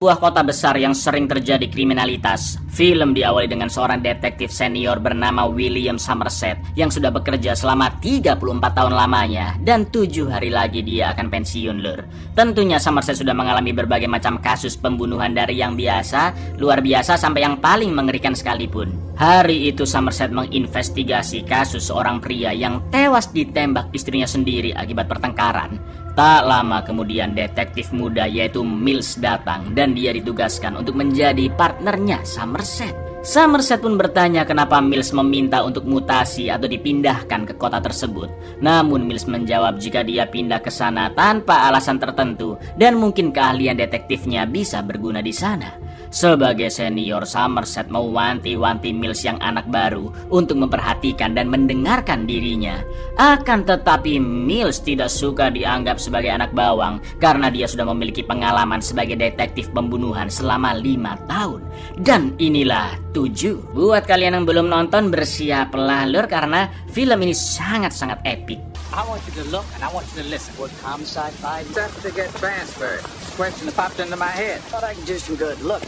Sebuah kota besar yang sering terjadi kriminalitas. Film diawali dengan seorang detektif senior bernama William Somerset yang sudah bekerja selama 34 tahun lamanya dan 7 hari lagi dia akan pensiun, lur. Tentunya Somerset sudah mengalami berbagai macam kasus pembunuhan dari yang biasa, luar biasa sampai yang paling mengerikan sekalipun. Hari itu Somerset menginvestigasi kasus seorang pria yang tewas ditembak istrinya sendiri akibat pertengkaran. Tak lama kemudian detektif muda yaitu Mills datang dan dia ditugaskan untuk menjadi partnernya Somerset. Somerset pun bertanya kenapa Mills meminta untuk mutasi atau dipindahkan ke kota tersebut. Namun Mills menjawab jika dia pindah ke sana tanpa alasan tertentu dan mungkin keahlian detektifnya bisa berguna di sana. Sebagai senior, Somerset mewanti-wanti Mills yang anak baru untuk memperhatikan dan mendengarkan dirinya. Akan tetapi Mills tidak suka dianggap sebagai anak bawang karena dia sudah memiliki pengalaman sebagai detektif pembunuhan selama 5 tahun. Dan inilah 7. Buat kalian yang belum nonton, bersiaplah lur karena film ini sangat-sangat epic. I want you to look and I want you to listen. What homicide by death to get transferred? Question that popped into my head. Thought I could do some good. Look,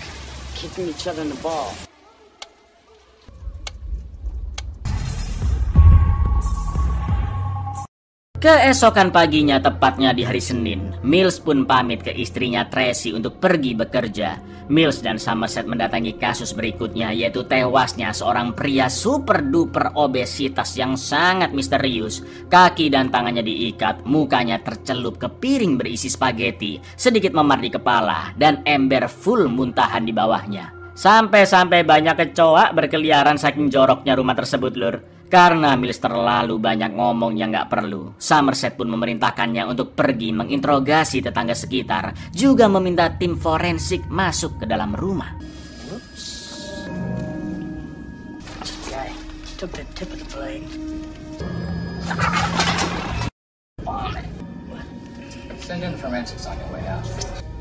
kicking each other in the ball. Keesokan paginya, tepatnya di hari Senin, Mills pun pamit ke istrinya Tracy untuk pergi bekerja. Mills dan Somerset mendatangi kasus berikutnya, yaitu tewasnya seorang pria super duper obesitas yang sangat misterius. Kaki dan tangannya diikat, mukanya tercelup ke piring berisi spaghetti, sedikit memar di kepala, dan ember full muntahan di bawahnya. Sampai-sampai banyak kecoa berkeliaran saking joroknya rumah tersebut, lur. Karena Mills terlalu banyak ngomong yang gak perlu, Somerset pun memerintahkannya untuk pergi menginterogasi tetangga sekitar, juga meminta tim forensik masuk ke dalam rumah. Send in forensics on your way out.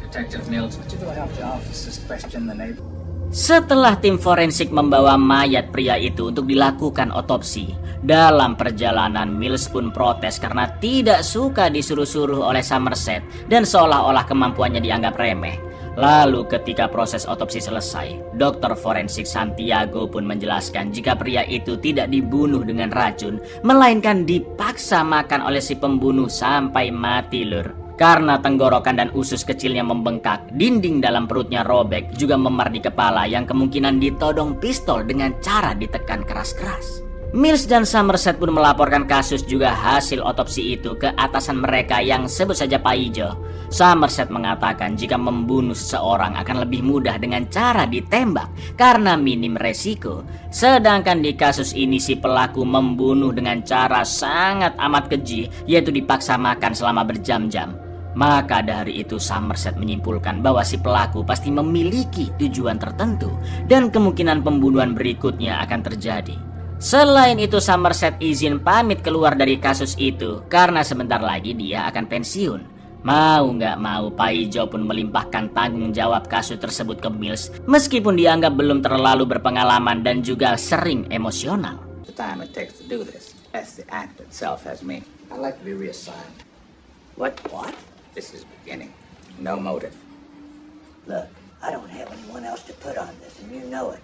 Detective Mills, would you go help the officers question the neighbor? Setelah tim forensik membawa mayat pria itu untuk dilakukan otopsi, dalam perjalanan Mills pun protes karena tidak suka disuruh-suruh oleh Somerset dan seolah-olah kemampuannya dianggap remeh. Lalu ketika proses otopsi selesai, dokter forensik Santiago pun menjelaskan jika pria itu tidak dibunuh dengan racun, melainkan dipaksa makan oleh si pembunuh sampai mati, lur. Karena tenggorokan dan usus kecilnya membengkak, dinding dalam perutnya robek, juga memar di kepala yang kemungkinan ditodong pistol dengan cara ditekan keras-keras. Mills dan Somerset pun melaporkan kasus juga hasil otopsi itu ke atasan mereka yang sebut saja Pak Ijo. Somerset mengatakan jika membunuh seseorang akan lebih mudah dengan cara ditembak karena minim resiko. Sedangkan di kasus ini si pelaku membunuh dengan cara sangat amat keji, yaitu dipaksa makan selama berjam-jam. Maka dari itu Somerset menyimpulkan bahwa si pelaku pasti memiliki tujuan tertentu dan kemungkinan pembunuhan berikutnya akan terjadi. Selain itu Somerset izin pamit keluar dari kasus itu karena sebentar lagi dia akan pensiun. Mau nggak mau Pak Ijo pun melimpahkan tanggung jawab kasus tersebut ke Mills meskipun dianggap belum terlalu berpengalaman dan juga sering emosional. The time it takes to do this. As the act itself has me. I'd like to be reassigned. What? This is beginning. No motive. Look, I don't have anyone else to put on this, and you know it.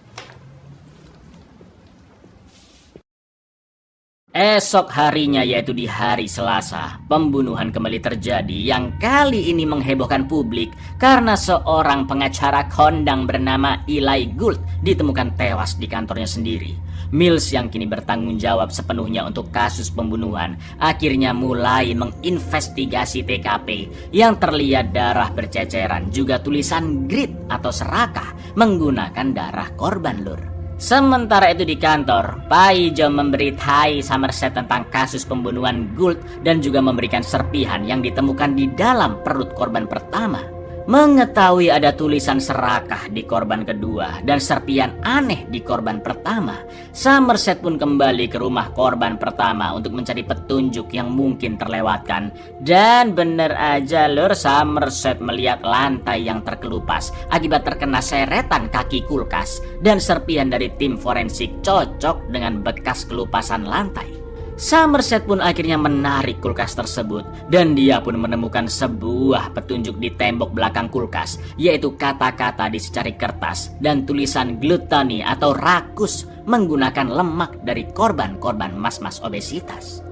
Esok harinya, yaitu di hari Selasa, pembunuhan kembali terjadi yang kali ini menghebohkan publik karena seorang pengacara kondang bernama Eli Gould ditemukan tewas di kantornya sendiri. Mills yang kini bertanggung jawab sepenuhnya untuk kasus pembunuhan akhirnya mulai menginvestigasi TKP yang terlihat darah berceceran, juga tulisan grit atau serakah menggunakan darah korban, lur. Sementara itu di kantor, Pak Ijo memberitahu Somerset tentang kasus pembunuhan Gould dan juga memberikan serpihan yang ditemukan di dalam perut korban pertama. Mengetahui ada tulisan serakah di korban kedua dan serpihan aneh di korban pertama, Somerset pun kembali ke rumah korban pertama untuk mencari petunjuk yang mungkin terlewatkan. Dan bener aja lur, Somerset melihat lantai yang terkelupas akibat terkena seretan kaki kulkas dan serpihan dari tim forensik cocok dengan bekas kelupasan lantai. Somerset pun akhirnya menarik kulkas tersebut dan dia pun menemukan sebuah petunjuk di tembok belakang kulkas, yaitu kata-kata di secari kertas dan tulisan gluttony atau rakus menggunakan lemak dari korban-korban mas-mas obesitas.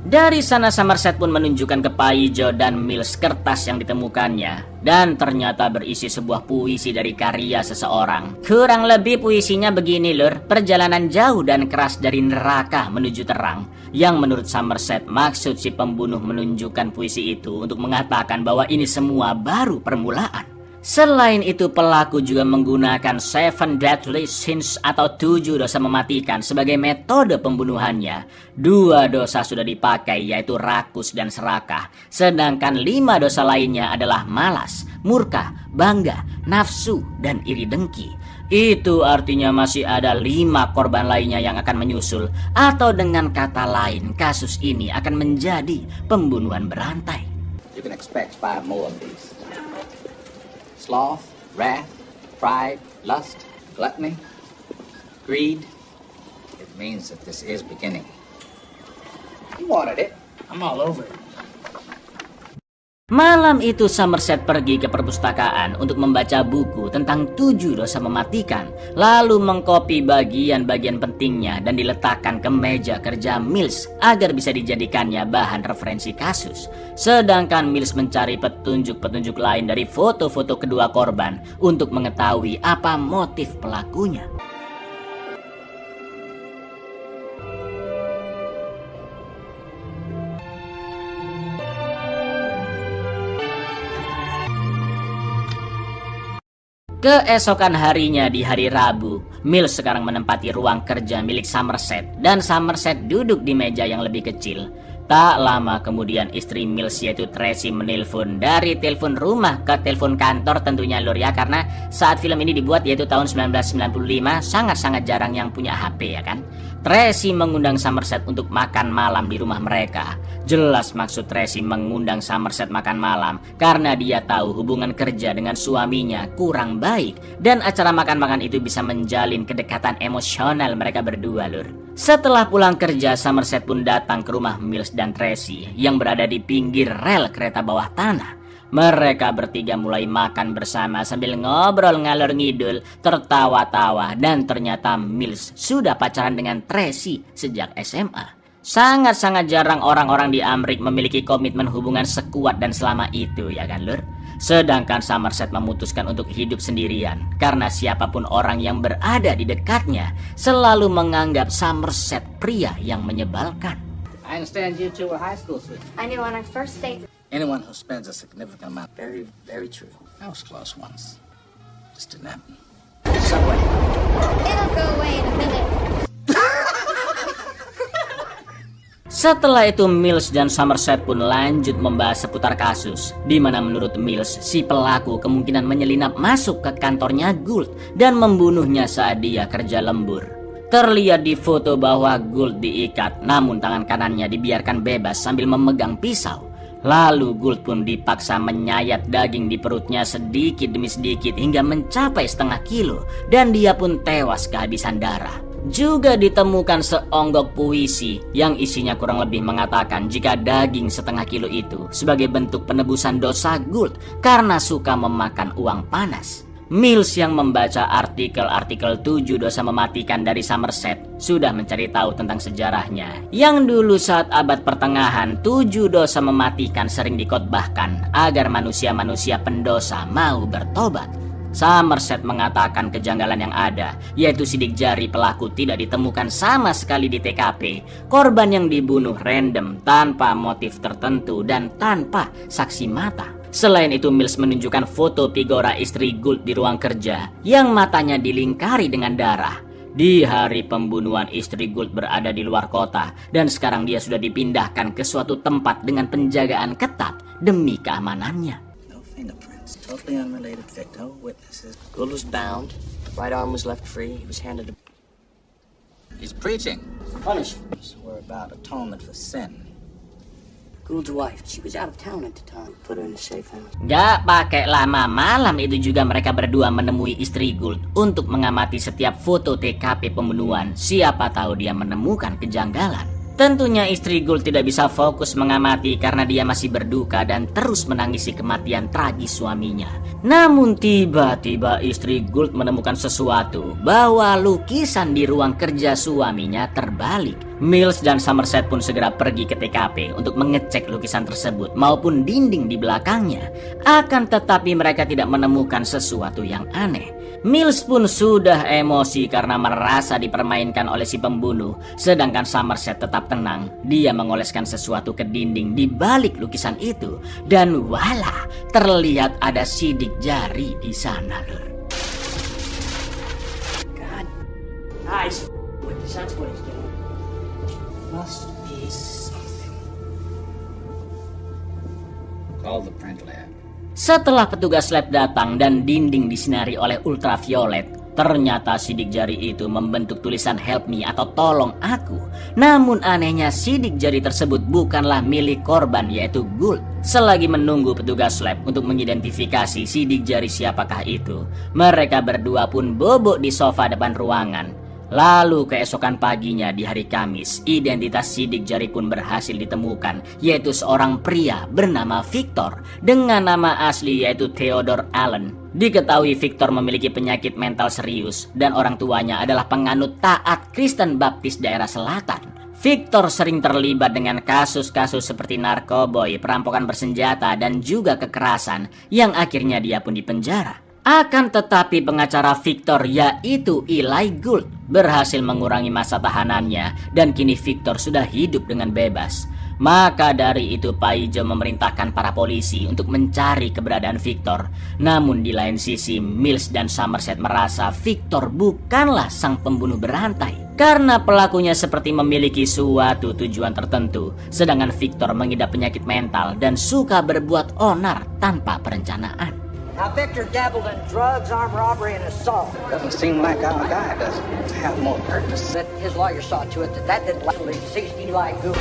Dari sana Somerset pun menunjukkan ke Paijo dan Mills kertas yang ditemukannya, dan ternyata berisi sebuah puisi dari karya seseorang. Kurang lebih puisinya begini lur, perjalanan jauh dan keras dari neraka menuju terang. Yang menurut Somerset maksud si pembunuh menunjukkan puisi itu untuk mengatakan bahwa ini semua baru permulaan. Selain itu pelaku juga menggunakan 7 deadly sins atau 7 dosa mematikan sebagai metode pembunuhannya. 2 dosa sudah dipakai yaitu rakus dan serakah. Sedangkan 5 dosa lainnya adalah malas, murka, bangga, nafsu, dan iri dengki. Itu artinya masih ada 5 korban lainnya yang akan menyusul. Atau dengan kata lain kasus ini akan menjadi pembunuhan berantai. You can expect 5 more of these. Sloth, wrath, pride, lust, gluttony, greed. It means that this is beginning. You wanted it. I'm all over it. Malam itu Somerset pergi ke perpustakaan untuk membaca buku tentang 7 dosa mematikan, lalu mengkopi bagian-bagian pentingnya dan diletakkan ke meja kerja Mills agar bisa dijadikannya bahan referensi kasus. Sedangkan Mills mencari petunjuk-petunjuk lain dari foto-foto kedua korban untuk mengetahui apa motif pelakunya. Keesokan harinya di hari Rabu, Mills sekarang menempati ruang kerja milik Somerset dan Somerset duduk di meja yang lebih kecil. Tak lama kemudian istri Mills yaitu Tracy menelpon dari telepon rumah ke telepon kantor tentunya lur ya, karena saat film ini dibuat yaitu tahun 1995 sangat-sangat jarang yang punya HP ya kan. Tracy mengundang Somerset untuk makan malam di rumah mereka. Jelas maksud Tracy mengundang Somerset makan malam karena dia tahu hubungan kerja dengan suaminya kurang baik dan acara makan-makan itu bisa menjalin kedekatan emosional mereka berdua lur. Setelah pulang kerja, Somerset pun datang ke rumah Mills dan Tracy yang berada di pinggir rel kereta bawah tanah. Mereka bertiga mulai makan bersama sambil ngobrol ngalor ngidul, tertawa-tawa, dan ternyata Mills sudah pacaran dengan Tracy sejak SMA. Sangat-sangat jarang orang-orang di Amrik memiliki komitmen hubungan sekuat dan selama itu ya kan lur. Sedangkan Somerset memutuskan untuk hidup sendirian karena siapapun orang yang berada di dekatnya selalu menganggap Somerset pria yang menyebalkan. I understand you two were high school sweethearts. I knew on our first date. Anyone who spends a significant amount. Very, very true. I was close once. Just didn't happen. Subway. It'll go away in a minute. Setelah itu Mills dan Somerset pun lanjut membahas seputar kasus, di mana menurut Mills si pelaku kemungkinan menyelinap masuk ke kantornya Gould dan membunuhnya saat dia kerja lembur. Terlihat di foto bahwa Gould diikat, namun tangan kanannya dibiarkan bebas sambil memegang pisau. Lalu Gould pun dipaksa menyayat daging di perutnya sedikit demi sedikit hingga mencapai setengah kilo dan dia pun tewas kehabisan darah. Juga ditemukan seonggok puisi yang isinya kurang lebih mengatakan jika daging setengah kilo itu sebagai bentuk penebusan dosa Gould karena suka memakan uang panas. Mills yang membaca artikel-artikel 7 dosa mematikan dari Somerset sudah mencari tahu tentang sejarahnya. Yang dulu saat abad pertengahan 7 dosa mematikan sering dikotbahkan agar manusia-manusia pendosa mau bertobat. Somerset mengatakan kejanggalan yang ada, yaitu sidik jari pelaku tidak ditemukan sama sekali di TKP. Korban yang dibunuh random, tanpa motif tertentu dan tanpa saksi mata. Selain itu Mills menunjukkan foto Pigora istri Gould di ruang kerja yang matanya dilingkari dengan darah. Di hari pembunuhan istri Gould berada di luar kota dan sekarang dia sudah dipindahkan ke suatu tempat dengan penjagaan ketat demi keamanannya. No fingerprints. Totally unrelated victim. No witnesses. Gould was bound. Right arm was left free. He was handed a... He's preaching. Punishment. So we're about atonement for sin. Gould's wife. She was out of town at the time. Put her in a safe house. Gak pakai lama, malam itu juga mereka berdua menemui istri Gould untuk mengamati setiap foto TKP pembunuhan. Siapa tahu dia menemukan kejanggalan. Tentunya istri Gould tidak bisa fokus mengamati karena dia masih berduka dan terus menangisi kematian tragis suaminya. Namun tiba-tiba istri Gould menemukan sesuatu, bahwa lukisan di ruang kerja suaminya terbalik. Mills dan Somerset pun segera pergi ke TKP untuk mengecek lukisan tersebut maupun dinding di belakangnya. Akan tetapi mereka tidak menemukan sesuatu yang aneh. Mills pun sudah emosi karena merasa dipermainkan oleh si pembunuh, sedangkan Somerset tetap tenang. Dia mengoleskan sesuatu ke dinding di balik lukisan itu, dan wala, terlihat ada sidik jari di sana, Lur. God. Eyes. That's what he's doing. Must be something. Call the print lab. Setelah petugas lab datang dan dinding disinari oleh ultraviolet, ternyata sidik jari itu membentuk tulisan help me atau tolong aku. Namun anehnya sidik jari tersebut bukanlah milik korban, yaitu Gould. Selagi menunggu petugas lab untuk mengidentifikasi sidik jari siapakah itu, mereka berdua pun bobok di sofa depan ruangan. Lalu keesokan paginya di hari Kamis, identitas sidik jari pun berhasil ditemukan, yaitu seorang pria bernama Victor dengan nama asli yaitu Theodore Allen. Diketahui Victor memiliki penyakit mental serius dan orang tuanya adalah penganut taat Kristen Baptis daerah selatan. Victor sering terlibat dengan kasus-kasus seperti narkoboy, perampokan bersenjata, dan juga kekerasan yang akhirnya dia pun dipenjara. Akan tetapi pengacara Victor yaitu Eli Gould berhasil mengurangi masa tahanannya dan kini Victor sudah hidup dengan bebas. Maka dari itu Paijo memerintahkan para polisi untuk mencari keberadaan Victor. Namun di lain sisi Mills dan Somerset merasa Victor bukanlah sang pembunuh berantai, karena pelakunya seperti memiliki suatu tujuan tertentu, sedangkan Victor mengidap penyakit mental dan suka berbuat onar tanpa perencanaan. Now, Victor dabbled in drugs, armed robbery, and assault. Doesn't seem like our guy does it. Have more purpose. But his lawyer saw to it that didn't likely cease Eli Gould.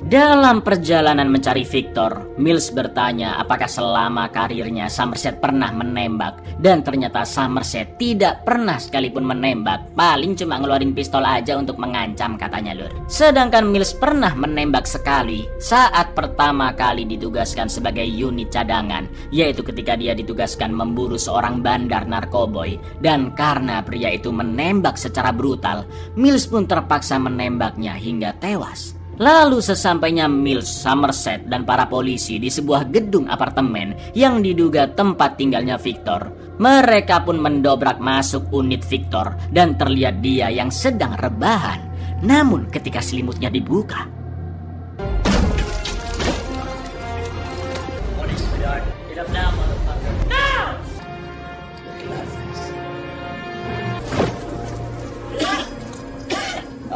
Dalam perjalanan mencari Victor, Mills bertanya apakah selama karirnya Somerset pernah menembak, dan ternyata Somerset tidak pernah sekalipun menembak, paling cuma ngeluarin pistol aja untuk mengancam katanya, Lur. Sedangkan Mills pernah menembak sekali saat pertama kali ditugaskan sebagai unit cadangan, yaitu ketika dia ditugaskan memburu seorang bandar narkoboy, dan karena pria itu menembak secara brutal, Mills pun terpaksa menembaknya hingga tewas. Lalu sesampainya Mills, Somerset, dan para polisi di sebuah gedung apartemen yang diduga tempat tinggalnya Victor, mereka pun mendobrak masuk unit Victor dan terlihat dia yang sedang rebahan. Namun ketika selimutnya dibuka,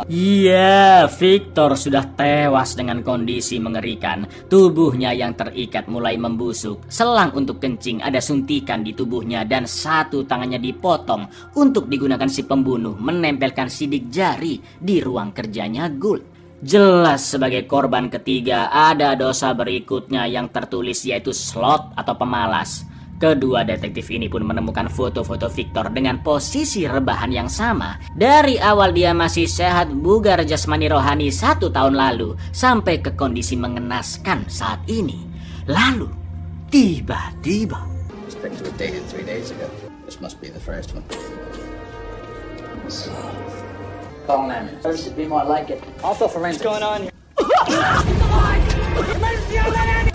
iya, Victor sudah tewas dengan kondisi mengerikan. Tubuhnya yang terikat mulai membusuk. Selang untuk kencing ada suntikan di tubuhnya dan satu tangannya dipotong untuk digunakan si pembunuh menempelkan sidik jari di ruang kerjanya Gould. Jelas sebagai korban ketiga ada dosa berikutnya yang tertulis yaitu sloth atau pemalas. Kedua detektif ini pun menemukan foto-foto Victor dengan posisi rebahan yang sama. Dari awal dia masih sehat bugar jasmani rohani 1 tahun lalu sampai ke kondisi mengenaskan saat ini. Lalu tiba-tiba This picture was dated 3 days ago. This must be the first one. Call an ambulance. Or should be more like it. Also forensics. What's going on here?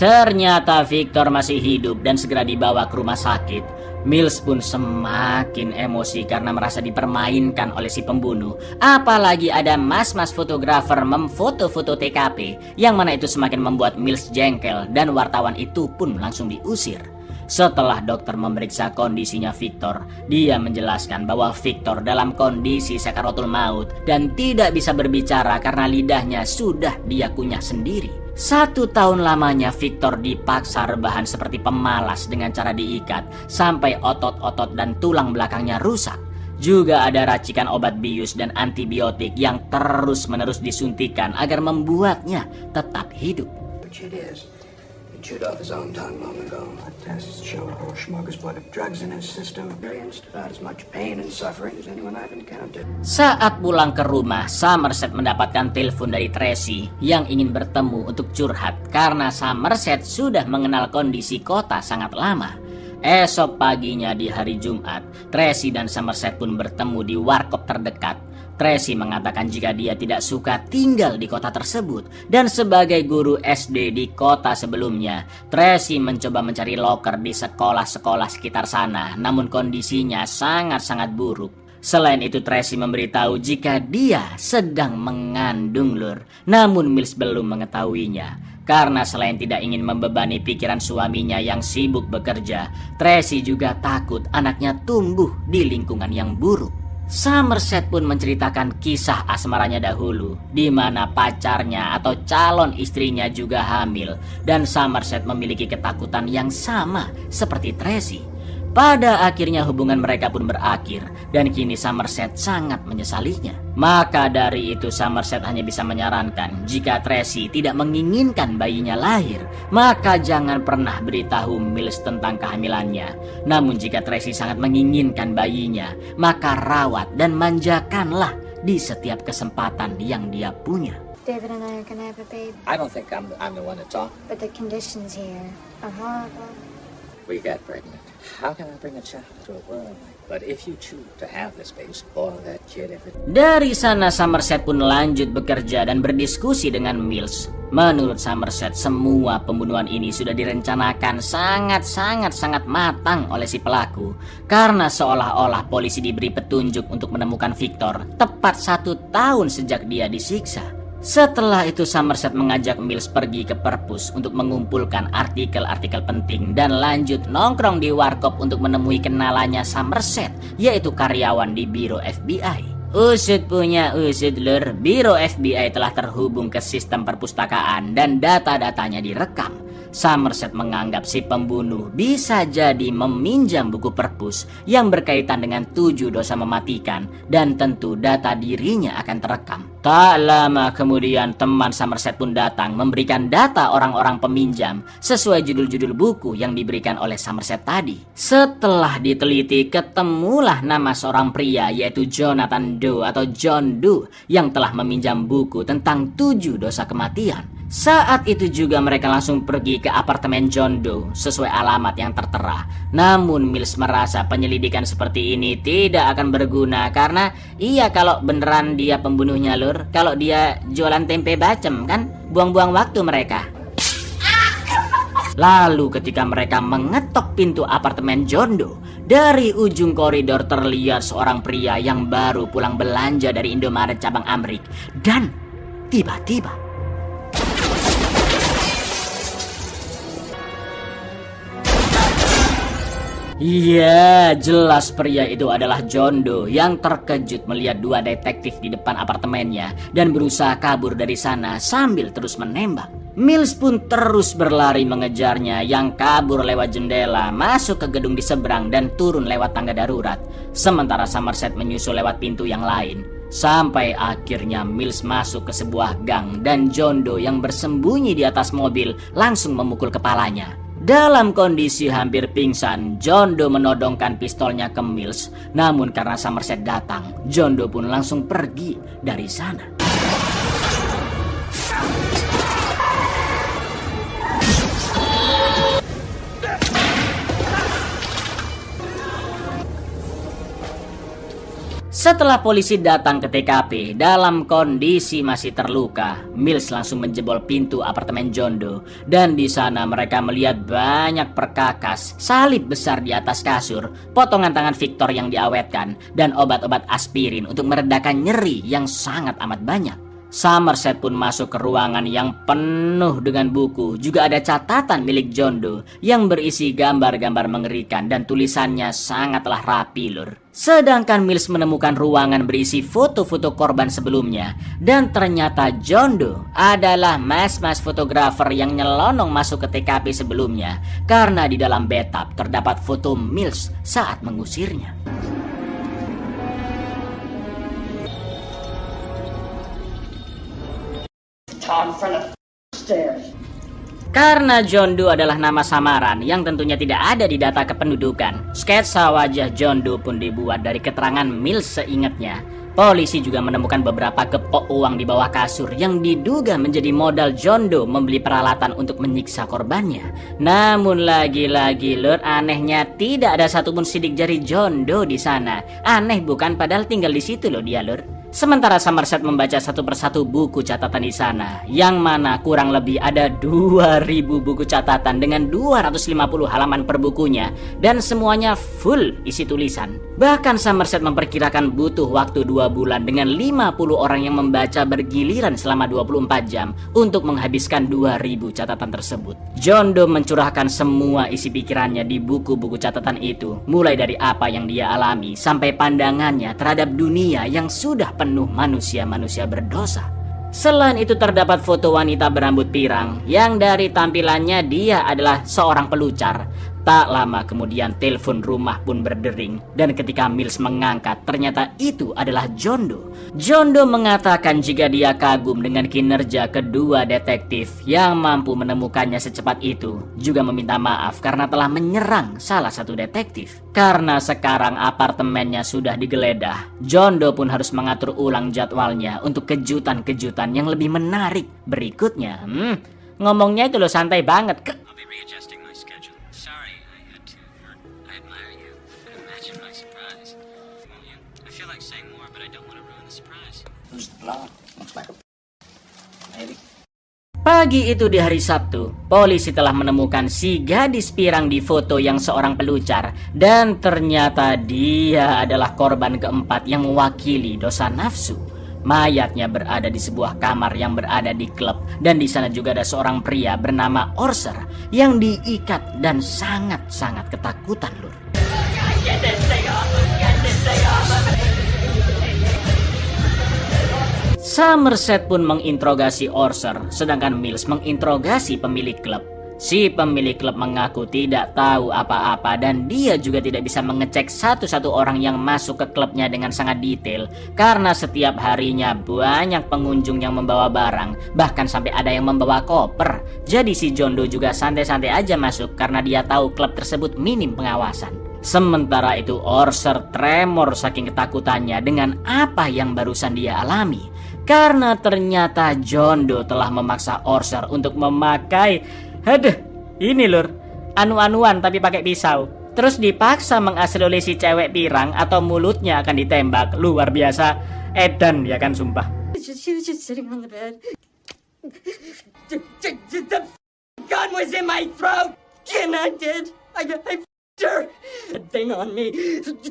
ternyata Victor masih hidup dan segera dibawa ke rumah sakit. Mills pun semakin emosi karena merasa dipermainkan oleh si pembunuh. Apalagi ada mas-mas fotografer memfoto-foto TKP, yang mana itu semakin membuat Mills jengkel dan wartawan itu pun langsung diusir. Setelah dokter memeriksa kondisinya Victor, dia menjelaskan bahwa Victor dalam kondisi sakaratul maut dan tidak bisa berbicara karena lidahnya sudah dia kunyah sendiri. 1 tahun lamanya Victor dipaksa rebahan seperti pemalas dengan cara diikat sampai otot-otot dan tulang belakangnya rusak. Juga ada racikan obat bius dan antibiotik yang terus-menerus disuntikan agar membuatnya tetap hidup. Which it is. He chewed off his own tongue long ago. Tests show a whole smorgasbord of drugs in his system. Experienced about as much pain and suffering as anyone I've encountered. Saat pulang ke rumah, Somerset mendapatkan telepon dari Tracy yang ingin bertemu untuk curhat karena Somerset sudah mengenal kondisi kota sangat lama. Esok paginya di hari Jumat, Tracy dan Somerset pun bertemu di warkop terdekat. Tracy mengatakan jika dia tidak suka tinggal di kota tersebut, dan sebagai guru SD di kota sebelumnya, Tracy mencoba mencari loker di sekolah-sekolah sekitar sana, namun kondisinya sangat-sangat buruk. Selain itu, Tracy memberitahu jika dia sedang mengandung lur, namun Mills belum mengetahuinya. Karena selain tidak ingin membebani pikiran suaminya yang sibuk bekerja, Tracy juga takut anaknya tumbuh di lingkungan yang buruk. Somerset pun menceritakan kisah asmaranya dahulu, di mana pacarnya atau calon istrinya juga hamil, dan Somerset memiliki ketakutan yang sama seperti Tracy. Pada akhirnya hubungan mereka pun berakhir, dan kini Somerset sangat menyesalinya. Maka dari itu Somerset hanya bisa menyarankan jika Tracy tidak menginginkan bayinya lahir, maka jangan pernah beritahu Mills tentang kehamilannya. Namun jika Tracy sangat menginginkan bayinya, maka rawat dan manjakanlah di setiap kesempatan yang dia punya. David and I are gonna have a baby, I don't think I'm the one to talk. but the conditions here are horrible. We got pregnant. How can I bring a child into a world? But if you choose to have this baby, spoil that kid if it... Dari sana Somerset pun lanjut bekerja dan berdiskusi dengan Mills. Menurut Somerset, semua pembunuhan ini sudah direncanakan sangat matang oleh si pelaku. Karena seolah-olah polisi diberi petunjuk untuk menemukan Victor tepat 1 tahun sejak dia disiksa. Setelah itu Somerset mengajak Mills pergi ke perpus untuk mengumpulkan artikel-artikel penting dan lanjut nongkrong di warkop untuk menemui kenalannya Somerset, yaitu karyawan di biro FBI. Usut punya usut lur, biro FBI telah terhubung ke sistem perpustakaan dan data-datanya direkam. Somerset menganggap si pembunuh bisa jadi meminjam buku perpus yang berkaitan dengan 7 dosa mematikan, dan tentu data dirinya akan terekam. Tak lama kemudian teman Somerset pun datang memberikan data orang-orang peminjam sesuai judul-judul buku yang diberikan oleh Somerset tadi. Setelah diteliti, ketemulah nama seorang pria yaitu Jonathan Doe atau John Doe yang telah meminjam buku tentang 7 dosa kematian. Saat itu juga mereka langsung pergi ke apartemen John Doe sesuai alamat yang tertera. Namun Mills merasa penyelidikan seperti ini tidak akan berguna karena kalau beneran dia pembunuhnya lur, kalau dia jualan tempe bacem kan buang-buang waktu mereka. Lalu ketika mereka mengetok pintu apartemen John Doe, dari ujung koridor terlihat seorang pria yang baru pulang belanja dari Indomaret cabang Amrik, dan tiba-tiba iya, jelas pria itu adalah John Doe yang terkejut melihat 2 detektif di depan apartemennya dan berusaha kabur dari sana sambil terus menembak. Mills pun terus berlari mengejarnya yang kabur lewat jendela, masuk ke gedung di seberang dan turun lewat tangga darurat. Sementara Somerset menyusul lewat pintu yang lain. Sampai akhirnya Mills masuk ke sebuah gang dan John Doe yang bersembunyi di atas mobil langsung memukul kepalanya. Dalam kondisi hampir pingsan, John Doe menodongkan pistolnya ke Mills. Namun karena Somerset datang, John Doe pun langsung pergi dari sana. Setelah polisi datang ke TKP dalam kondisi masih terluka, Mills langsung menjebol pintu apartemen John Doe, dan di sana mereka melihat banyak perkakas, salib besar di atas kasur, potongan tangan Victor yang diawetkan, dan obat-obat aspirin untuk meredakan nyeri yang sangat amat banyak. Somerset pun masuk ke ruangan yang penuh dengan buku. Juga ada catatan milik John Doe yang berisi gambar-gambar mengerikan dan tulisannya sangatlah rapi lur. Sedangkan Mills menemukan ruangan berisi foto-foto korban sebelumnya, dan ternyata John Doe adalah mas-mas fotografer yang nyelonong masuk ke TKP sebelumnya karena di dalam bathtub terdapat foto Mills saat mengusirnya. car in front of stairs. Karena John Doe adalah nama samaran yang tentunya tidak ada di data kependudukan, sketsa wajah John Doe pun dibuat dari keterangan Mills seingatnya. Polisi juga menemukan beberapa kepok uang di bawah kasur yang diduga menjadi modal John Doe membeli peralatan untuk menyiksa korbannya. Namun lagi-lagi Lur, anehnya tidak ada satupun sidik jari John Doe di sana. Aneh bukan, padahal tinggal di situ loh dia, Lur. Sementara Somerset membaca satu persatu buku catatan di sana, yang mana kurang lebih ada 2000 buku catatan dengan 250 halaman per bukunya, dan semuanya full isi tulisan. Bahkan Somerset memperkirakan butuh waktu 2 bulan dengan 50 orang yang membaca bergiliran selama 24 jam untuk menghabiskan 2000 catatan tersebut. John Doe mencurahkan semua isi pikirannya di buku-buku catatan itu, mulai dari apa yang dia alami sampai pandangannya terhadap dunia yang sudah penuh manusia-manusia berdosa. Selain itu terdapat foto wanita berambut pirang yang dari tampilannya dia adalah seorang pelucar. Tak lama kemudian telepon rumah pun berdering, dan ketika Mills mengangkat ternyata itu adalah John Doe. John Doe mengatakan jika dia kagum dengan kinerja kedua detektif yang mampu menemukannya secepat itu, juga meminta maaf karena telah menyerang salah satu detektif. Karena sekarang apartemennya sudah digeledah, John Doe pun harus mengatur ulang jadwalnya untuk kejutan-kejutan yang lebih menarik berikutnya. Ngomongnya itu lo santai banget. Who's the blonde? Looks like a maybe. Pagi itu di hari Sabtu, polisi telah menemukan si gadis pirang di foto yang seorang pelucar, dan ternyata dia adalah korban keempat yang mewakili dosa nafsu. Mayatnya berada di sebuah kamar yang berada di klub, dan di sana juga ada seorang pria bernama Orser yang diikat dan sangat-sangat ketakutan, Lur. Somerset pun menginterogasi Orser, sedangkan Mills menginterogasi pemilik klub. Si pemilik klub mengaku tidak tahu apa-apa, dan dia juga tidak bisa mengecek satu-satu orang yang masuk ke klubnya dengan sangat detail, karena setiap harinya banyak pengunjung yang membawa barang, bahkan sampai ada yang membawa koper. Jadi si John Doe juga santai-santai aja masuk karena dia tahu klub tersebut minim pengawasan. Sementara itu Orser tremor saking ketakutannya dengan apa yang barusan dia alami, karena ternyata John Doe telah memaksa Orser untuk memakai, ini Lur, anu-anuan tapi pakai pisau. Terus dipaksa mengasli oleh si cewek pirang atau mulutnya akan ditembak. Luar biasa, edan ya kan, sumpah. She was just sitting on the bed. The gun was in my throat, and I did. I f***ed her. A thing on me,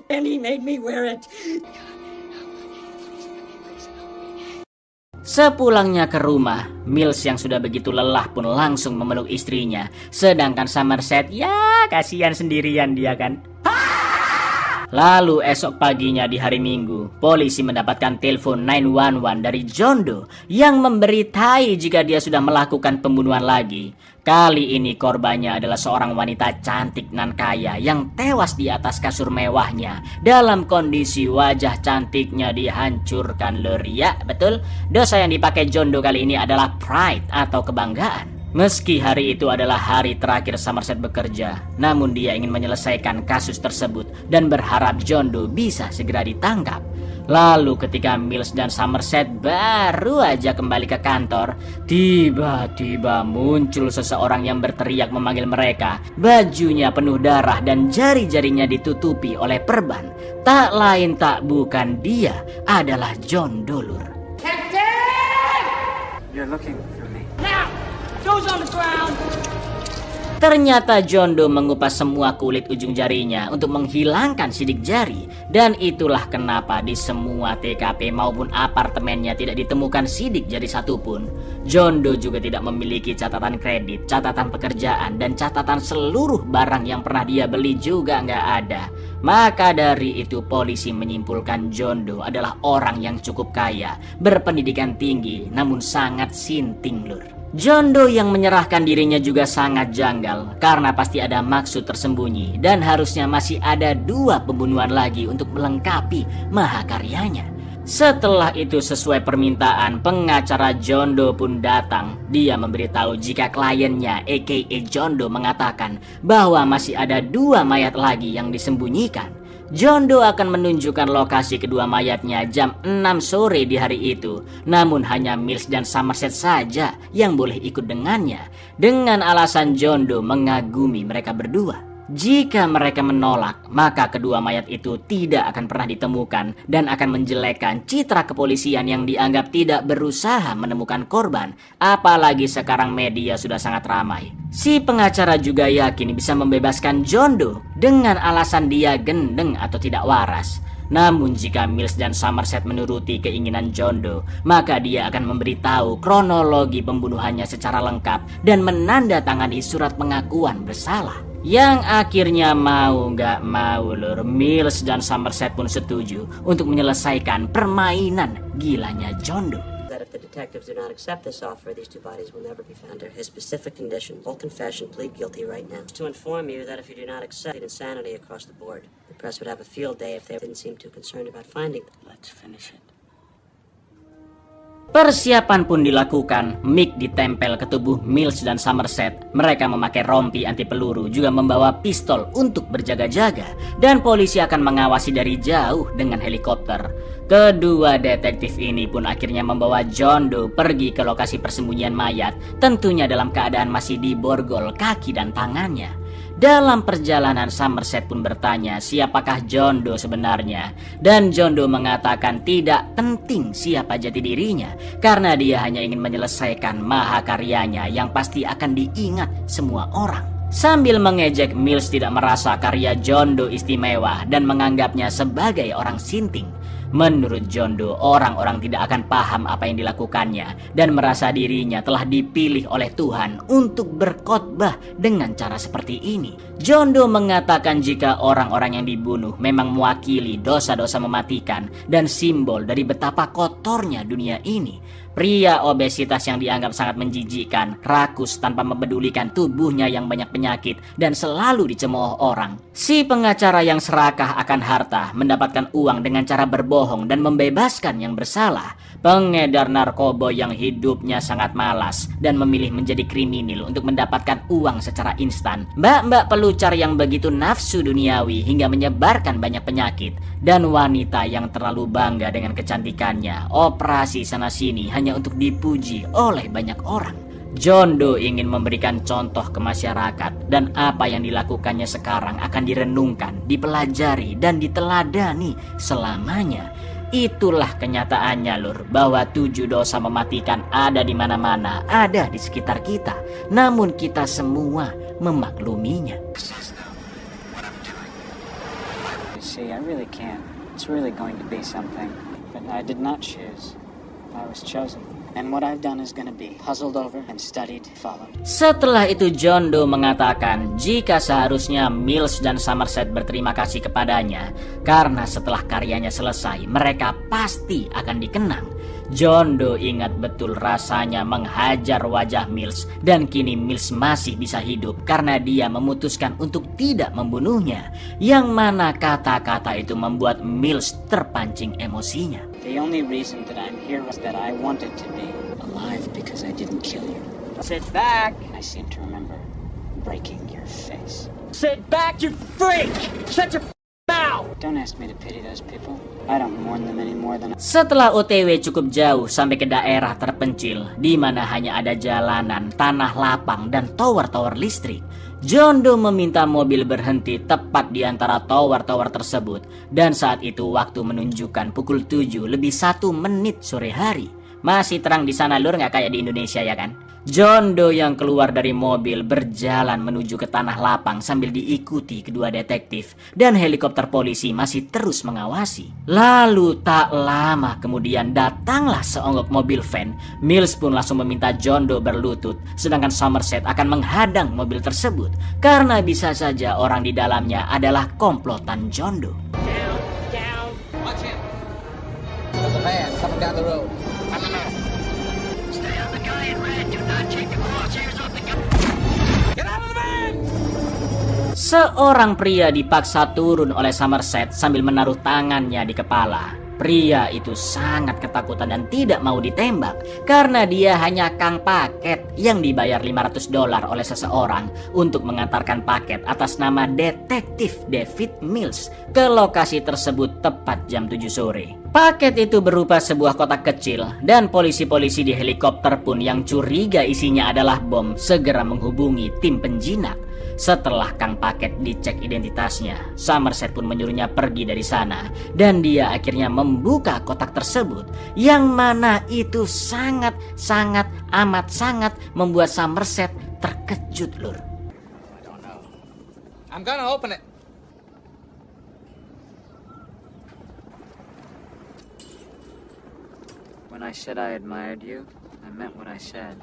and he made me wear it. Sepulangnya ke rumah, Mills yang sudah begitu lelah pun langsung memeluk istrinya, sedangkan Somerset ya kasihan sendirian dia kan. Lalu esok paginya di hari Minggu, polisi mendapatkan telepon 911 dari John Doe yang memberitai jika dia sudah melakukan pembunuhan lagi. Kali ini korbannya adalah seorang wanita cantik nan kaya yang tewas di atas kasur mewahnya dalam kondisi wajah cantiknya dihancurkan, Lur. Ya, betul. Dosa yang dipakai John Doe kali ini adalah pride atau kebanggaan. Meski hari itu adalah hari terakhir Somerset bekerja, namun dia ingin menyelesaikan kasus tersebut dan berharap John Doe bisa segera ditangkap. Lalu ketika Mills dan Somerset baru aja kembali ke kantor, tiba-tiba muncul seseorang yang berteriak memanggil mereka. Bajunya penuh darah dan jari-jarinya ditutupi oleh perban. Tak lain tak bukan, dia adalah John Doe, Lur. You're looking for me. Ternyata John Doe mengupas semua kulit ujung jarinya untuk menghilangkan sidik jari, dan itulah kenapa di semua TKP maupun apartemennya tidak ditemukan sidik jari satupun. John Doe juga tidak memiliki catatan kredit, catatan pekerjaan, dan catatan seluruh barang yang pernah dia beli juga nggak ada. Maka dari itu polisi menyimpulkan John Doe adalah orang yang cukup kaya, berpendidikan tinggi, namun sangat sinting, Lur. John Doe yang menyerahkan dirinya juga sangat janggal karena pasti ada maksud tersembunyi dan harusnya masih ada 2 pembunuhan lagi untuk melengkapi mahakaryanya. Setelah itu sesuai permintaan, pengacara John Doe pun datang. Dia memberitahu jika kliennya aka John Doe mengatakan bahwa masih ada 2 mayat lagi yang disembunyikan. John Doe akan menunjukkan lokasi kedua mayatnya jam 6 sore di hari itu. Namun hanya Mills dan Somerset saja yang boleh ikut dengannya, dengan alasan John Doe mengagumi mereka berdua. Jika mereka menolak, maka kedua mayat itu tidak akan pernah ditemukan dan akan menjelekkan citra kepolisian yang dianggap tidak berusaha menemukan korban. Apalagi sekarang media sudah sangat ramai. Si pengacara juga yakin bisa membebaskan John Doe dengan alasan dia gendeng atau tidak waras. Namun jika Mills dan Somerset menuruti keinginan John Doe, maka dia akan memberitahu kronologi pembunuhannya secara lengkap dan menandatangani surat pengakuan bersalah. Yang akhirnya mau nggak mau lur, Mills dan Somerset pun setuju untuk menyelesaikan permainan gilanya John Doe. That if the detectives do not accept this offer, these 2 bodies will never be found under his specific condition. Full confession, plead guilty right now. To inform you that if you do not accept insanity across the board, the press would have a field day if they didn't seem too concerned about finding them. Let's finish it. Persiapan pun dilakukan. Mick ditempel ke tubuh Mills dan Somerset. Mereka memakai rompi anti peluru, juga membawa pistol untuk berjaga-jaga, dan polisi akan mengawasi dari jauh dengan helikopter. Kedua detektif ini pun akhirnya membawa John Doe pergi ke lokasi persembunyian mayat, tentunya dalam keadaan masih diborgol kaki dan tangannya. Dalam perjalanan, Somerset pun bertanya siapakah John Doe sebenarnya, dan John Doe mengatakan tidak penting siapa jati dirinya karena dia hanya ingin menyelesaikan mahakaryanya yang pasti akan diingat semua orang. Sambil mengejek, Mills tidak merasa karya John Doe istimewa dan menganggapnya sebagai orang sinting. Menurut John Doe, orang-orang tidak akan paham apa yang dilakukannya dan merasa dirinya telah dipilih oleh Tuhan untuk berkhotbah dengan cara seperti ini. John Doe mengatakan jika orang-orang yang dibunuh memang mewakili dosa-dosa mematikan dan simbol dari betapa kotornya dunia ini. Pria obesitas yang dianggap sangat menjijikkan, rakus tanpa mempedulikan tubuhnya yang banyak penyakit dan selalu dicemooh orang. Si pengacara yang serakah akan harta, mendapatkan uang dengan cara berbohong dan membebaskan yang bersalah. Pengedar narkoba yang hidupnya sangat malas dan memilih menjadi kriminal untuk mendapatkan uang secara instan. Mbak-mbak pelucar yang begitu nafsu duniawi hingga menyebarkan banyak penyakit. Dan wanita yang terlalu bangga dengan kecantikannya. Operasi sana-sini hanya untuk dipuji oleh banyak orang. John Doe ingin memberikan contoh ke masyarakat, dan apa yang dilakukannya sekarang akan direnungkan, dipelajari, dan diteladani selamanya. Itulah kenyataannya lur, bahwa 7 dosa mematikan ada di mana-mana, ada di sekitar kita. Namun kita semua memakluminya. See, I really can't. It's really going to be something. But I did not choose. I was chosen. And what I've done is going to be puzzled over and studied, followed. Setelah itu John Doe mengatakan jika seharusnya Mills dan Somerset berterima kasih kepadanya karena setelah karyanya selesai mereka pasti akan dikenang. John Doe ingat betul rasanya menghajar wajah Mills dan kini Mills masih bisa hidup karena dia memutuskan untuk tidak membunuhnya, yang mana kata-kata itu membuat Mills terpancing emosinya. The only reason that I'm here was that I wanted to be alive because I didn't kill you. Sit back! I seem to remember breaking your face. Sit back, you freak! Shut your mouth! Don't ask me to pity those people. I don't mourn them any more than... Setelah OTW cukup jauh sampai ke daerah terpencil di mana hanya ada jalanan, tanah lapang, dan tower-tower listrik, John Doe meminta mobil berhenti tepat di antara tower-tower tersebut, dan saat itu waktu menunjukkan pukul 7 lebih 1 menit sore hari. Masih terang di sana lur, nggak kayak di Indonesia ya kan? John Doe yang keluar dari mobil berjalan menuju ke tanah lapang sambil diikuti kedua detektif, dan helikopter polisi masih terus mengawasi. Lalu tak lama kemudian datanglah seonggok mobil van. Mills pun langsung meminta John Doe berlutut, sedangkan Somerset akan menghadang mobil tersebut karena bisa saja orang di dalamnya adalah komplotan John Doe. Down! Watch him. There's a van coming down the road. Seorang pria dipaksa turun oleh Somerset sambil menaruh tangannya di kepala. Pria itu sangat ketakutan dan tidak mau ditembak karena dia hanya kang paket yang dibayar $500 oleh seseorang untuk mengantarkan paket atas nama Detektif David Mills ke lokasi tersebut tepat jam 7 sore. Paket itu berupa sebuah kotak kecil dan polisi-polisi di helikopter pun yang curiga isinya adalah bom segera menghubungi tim penjinak. Setelah kang paket dicek identitasnya, Somerset pun menyuruhnya pergi dari sana dan dia akhirnya membuka kotak tersebut yang mana itu sangat amat membuat Somerset terkejut, Lur. I don't know. I'm gonna open it. When I said I admired you, I meant what I said.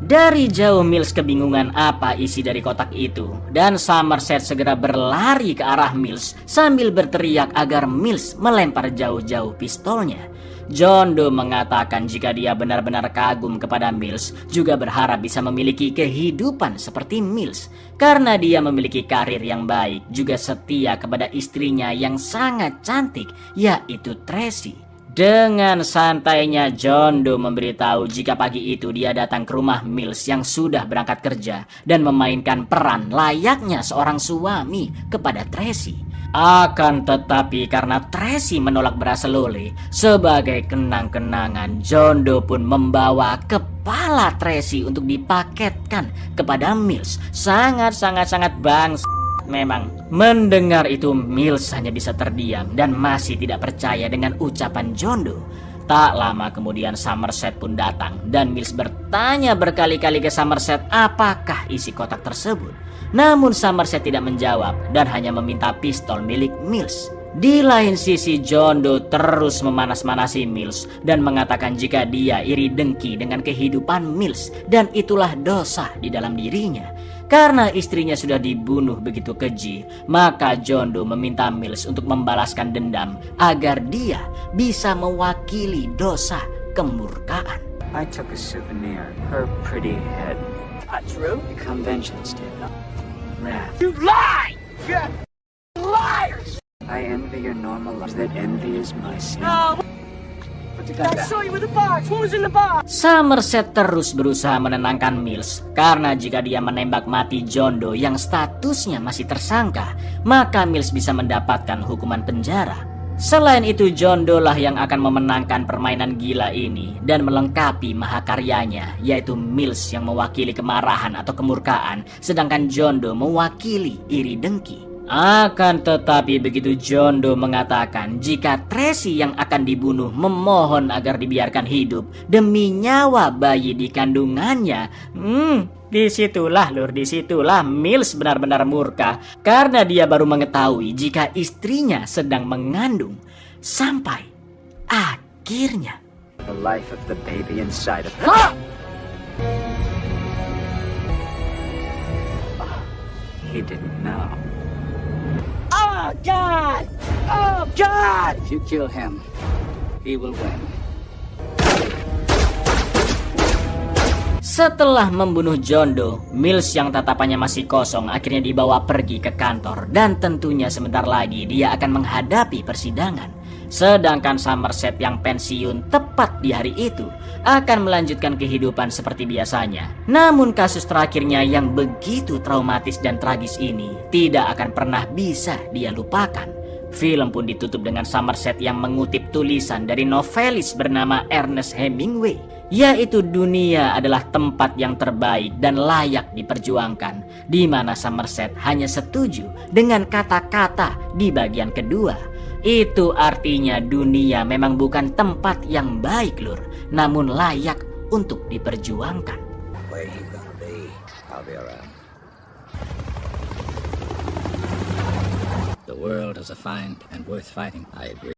Dari jauh Mills kebingungan apa isi dari kotak itu dan Somerset segera berlari ke arah Mills sambil berteriak agar Mills melempar jauh-jauh pistolnya. John Doe mengatakan jika dia benar-benar kagum kepada Mills, juga berharap bisa memiliki kehidupan seperti Mills karena dia memiliki karir yang baik, juga setia kepada istrinya yang sangat cantik, yaitu Tracy. Dengan santainya John Doe memberitahu jika pagi itu dia datang ke rumah Mills yang sudah berangkat kerja dan memainkan peran layaknya seorang suami kepada Tracy. Akan tetapi karena Tracy menolak beras lole sebagai kenang-kenangan, John Doe pun membawa kepala Tracy untuk dipaketkan kepada Mills. Sangat bangsa. Memang mendengar itu Mills hanya bisa terdiam dan masih tidak percaya dengan ucapan John Doe. Tak lama kemudian Somerset pun datang dan Mills bertanya berkali-kali ke Somerset apakah isi kotak tersebut. Namun Somerset tidak menjawab dan hanya meminta pistol milik Mills. Di lain sisi John Doe terus memanas-manasi Mills dan mengatakan jika dia iri dengki dengan kehidupan Mills dan itulah dosa di dalam dirinya. Karena istrinya sudah dibunuh begitu keji, maka John Doe meminta Mills untuk membalaskan dendam agar dia bisa mewakili dosa kemurkaan. I took a souvenir, her pretty head. Not true. The conventions did. Wrath. You lie! You liars! I envy your normal life. That envy is my sin. No. I saw you with the box. What was in the box? Somerset terus berusaha menenangkan Mills karena jika dia menembak mati John Doe yang statusnya masih tersangka, maka Mills bisa mendapatkan hukuman penjara. Selain itu John Doe lah yang akan memenangkan permainan gila ini dan melengkapi mahakaryanya, yaitu Mills yang mewakili kemarahan atau kemurkaan, sedangkan John Doe mewakili iri dengki. Akan tetapi begitu John Doe mengatakan jika Tracy yang akan dibunuh memohon agar dibiarkan hidup demi nyawa bayi di kandungannya, disitulah Mills benar-benar murka karena dia baru mengetahui jika istrinya sedang mengandung. Sampai akhirnya The life of the baby inside of her. He didn't know. Oh, God! Oh, God! If you kill him, he will win. Setelah membunuh John Doe, Mills yang tatapannya masih kosong akhirnya dibawa pergi ke kantor dan tentunya sebentar lagi dia akan menghadapi persidangan. Sedangkan Somerset yang pensiun tepat di hari itu akan melanjutkan kehidupan seperti biasanya. Namun kasus terakhirnya yang begitu traumatis dan tragis ini tidak akan pernah bisa dia lupakan. Film pun ditutup dengan Somerset yang mengutip tulisan dari novelis bernama Ernest Hemingway, yaitu dunia adalah tempat yang terbaik dan layak diperjuangkan, di mana Somerset hanya setuju dengan kata-kata di bagian kedua. Itu artinya dunia memang bukan tempat yang baik, Lur, namun layak untuk diperjuangkan. Where you gonna be? I'll be around. The world is a fine and worth fighting, I agree.